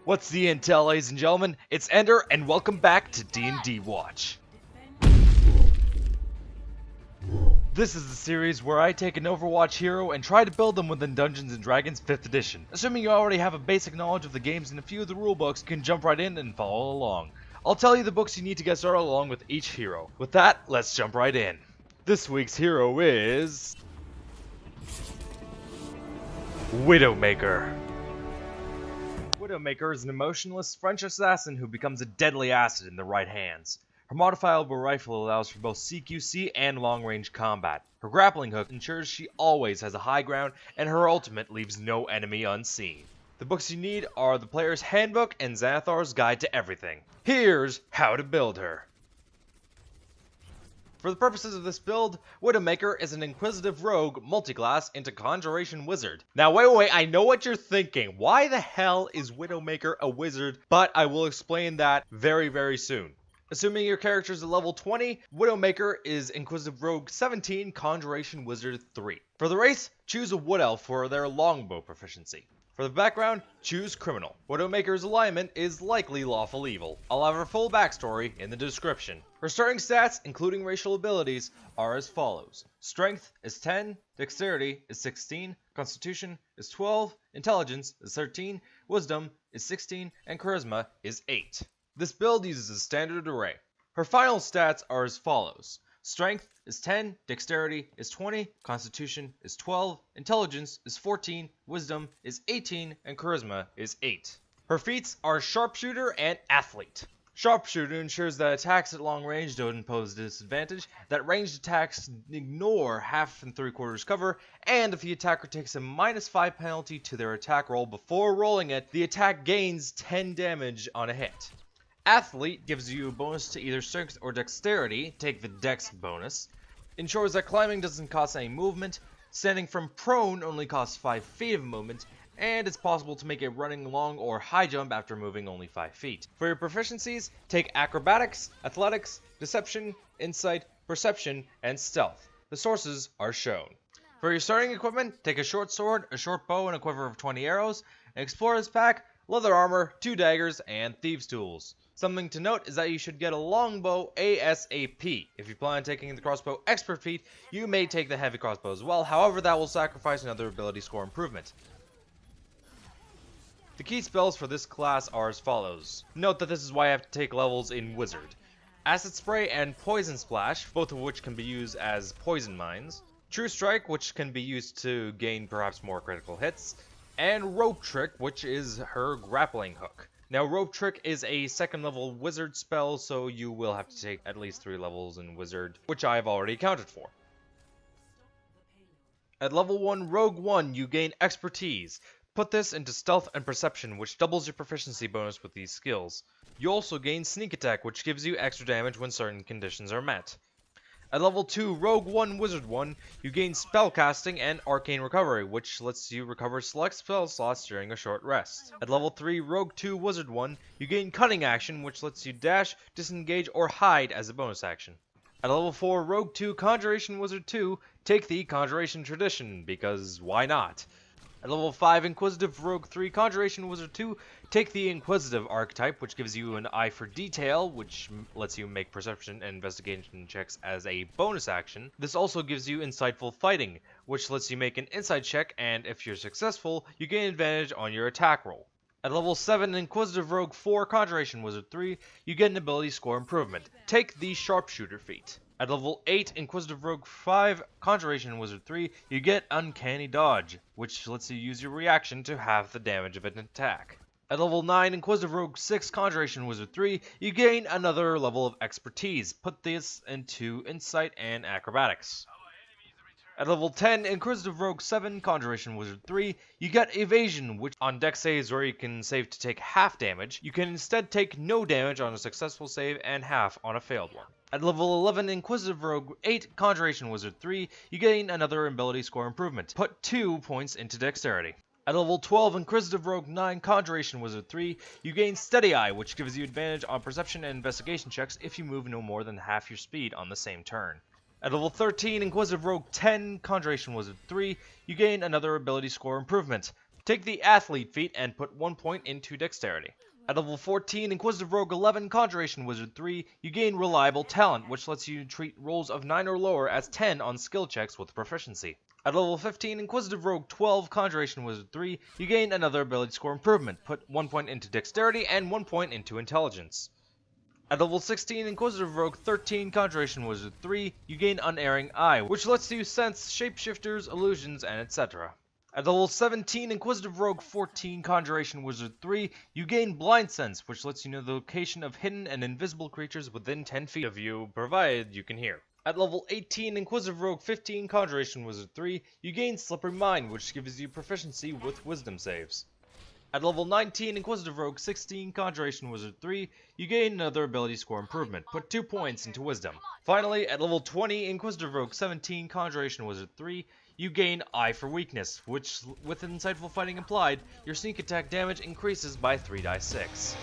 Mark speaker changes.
Speaker 1: What's the intel, ladies and gentlemen? It's Ender, and welcome back to D&D Watch. This is the series where I take an Overwatch hero and try to build them within Dungeons & Dragons 5th edition. Assuming you already have a basic knowledge of the games and a few of the rulebooks, you can jump right in and follow along. I'll tell you the books you need to get started along with each hero. With that, let's jump right in. This week's hero is... Widowmaker. Widowmaker is an emotionless French assassin who becomes a deadly acid in the right hands. Her modifiable rifle allows for both CQC and long-range combat. Her grappling hook ensures she always has a high ground, and her ultimate leaves no enemy unseen. The books you need are The Player's Handbook and Xanathar's Guide to Everything. Here's how to build her. For the purposes of this build, Widowmaker is an inquisitive rogue multiclass into Conjuration Wizard. Now wait, I know what you're thinking. Why the hell is Widowmaker a wizard? But I will explain that very soon. Assuming your character is at level 20, Widowmaker is Inquisitive Rogue 17, Conjuration Wizard 3. For the race, choose a Wood Elf for their longbow proficiency. For the background, choose Criminal. Widowmaker's alignment is likely lawful evil. I'll have her full backstory in the description. Her starting stats, including racial abilities, are as follows. Strength is 10, Dexterity is 16, Constitution is 12, Intelligence is 13, Wisdom is 16, and Charisma is 8. This build uses a standard array. Her final stats are as follows. Strength is 10, Dexterity is 20, Constitution is 12, Intelligence is 14, Wisdom is 18, and Charisma is 8. Her feats are Sharpshooter and Athlete. Sharpshooter ensures that attacks at long range don't impose a disadvantage, that ranged attacks ignore half and 3/4 cover, and if the attacker takes a -5 penalty to their attack roll before rolling it, the attack gains 10 damage on a hit. Athlete gives you a bonus to either strength or dexterity, take the dex bonus, ensures that climbing doesn't cost any movement, standing from prone only costs 5 feet of movement, and it's possible to make a running long or high jump after moving only 5 feet. For your proficiencies, take acrobatics, athletics, deception, insight, perception, and stealth. The sources are shown. For your starting equipment, take a short sword, a short bow, and a quiver of 20 arrows, an explorer's pack, leather armor, 2 daggers, and thieves' tools. Something to note is that you should get a longbow ASAP. If you plan on taking the crossbow expert feat, you may take the heavy crossbow as well, however that will sacrifice another ability score improvement. The key spells for this class are as follows. Note that this is why I have to take levels in Wizard. Acid Spray and Poison Splash, both of which can be used as poison mines. True Strike, which can be used to gain perhaps more critical hits. And Rope Trick, which is her grappling hook. Now, Rope Trick is a 2nd level wizard spell, so you will have to take at least 3 levels in wizard, which I have already accounted for. At level 1 Rogue 1, you gain expertise. Put this into stealth and perception, which doubles your proficiency bonus with these skills. You also gain sneak attack, which gives you extra damage when certain conditions are met. At level 2 Rogue 1 Wizard 1, you gain spellcasting and arcane recovery, which lets you recover select spell slots during a short rest. At level 3 Rogue 2 Wizard 1, you gain cunning action, which lets you dash, disengage, or hide as a bonus action. At level 4 Rogue 2 Conjuration Wizard 2, take the Conjuration Tradition, because why not? At level 5 Inquisitive Rogue 3 Conjuration Wizard 2, take the Inquisitive archetype, which gives you an eye for detail, which lets you make perception and investigation checks as a bonus action. This also gives you Insightful Fighting, which lets you make an insight check, and if you're successful, you gain advantage on your attack roll. At level 7 Inquisitive Rogue 4 Conjuration Wizard 3, you get an ability score improvement. Take the Sharpshooter feat. At level 8 Inquisitive Rogue 5 Conjuration Wizard 3, you get Uncanny Dodge, which lets you use your reaction to half the damage of an attack. At level 9 Inquisitive Rogue 6 Conjuration Wizard 3, you gain another level of expertise. Put this into Insight and Acrobatics. At level 10 Inquisitive Rogue 7 Conjuration Wizard 3, you get Evasion, which on dex saves where you can save to take half damage, you can instead take no damage on a successful save and half on a failed one. At level 11 Inquisitive Rogue 8 Conjuration Wizard 3, you gain another ability score improvement. Put 2 points into Dexterity. At level 12 Inquisitive Rogue 9 Conjuration Wizard 3, you gain Steady Eye, which gives you advantage on perception and investigation checks if you move no more than half your speed on the same turn. At level 13 Inquisitive Rogue 10 Conjuration Wizard 3, you gain another ability score improvement. Take the Athlete feat and put 1 point into Dexterity. At level 14, Inquisitive Rogue 11, Conjuration Wizard 3, you gain Reliable Talent, which lets you treat rolls of 9 or lower as 10 on skill checks with proficiency. At level 15, Inquisitive Rogue 12, Conjuration Wizard 3, you gain another ability score improvement. Put 1 point into Dexterity and 1 point into Intelligence. At level 16, Inquisitive Rogue 13, Conjuration Wizard 3, you gain Unerring Eye, which lets you sense shapeshifters, illusions, and etc. At level 17, Inquisitive Rogue 14, Conjuration Wizard 3, you gain Blind Sense, which lets you know the location of hidden and invisible creatures within 10 feet of you, provided you can hear. At level 18, Inquisitive Rogue 15, Conjuration Wizard 3, you gain Slippery Mind, which gives you proficiency with Wisdom saves. At level 19, Inquisitive Rogue 16, Conjuration Wizard 3, you gain another ability score improvement. Put 2 points into Wisdom. Finally, at level 20, Inquisitive Rogue 17, Conjuration Wizard 3, you gain Eye for Weakness, which, with Insightful Fighting applied, your sneak attack damage increases by 3d6.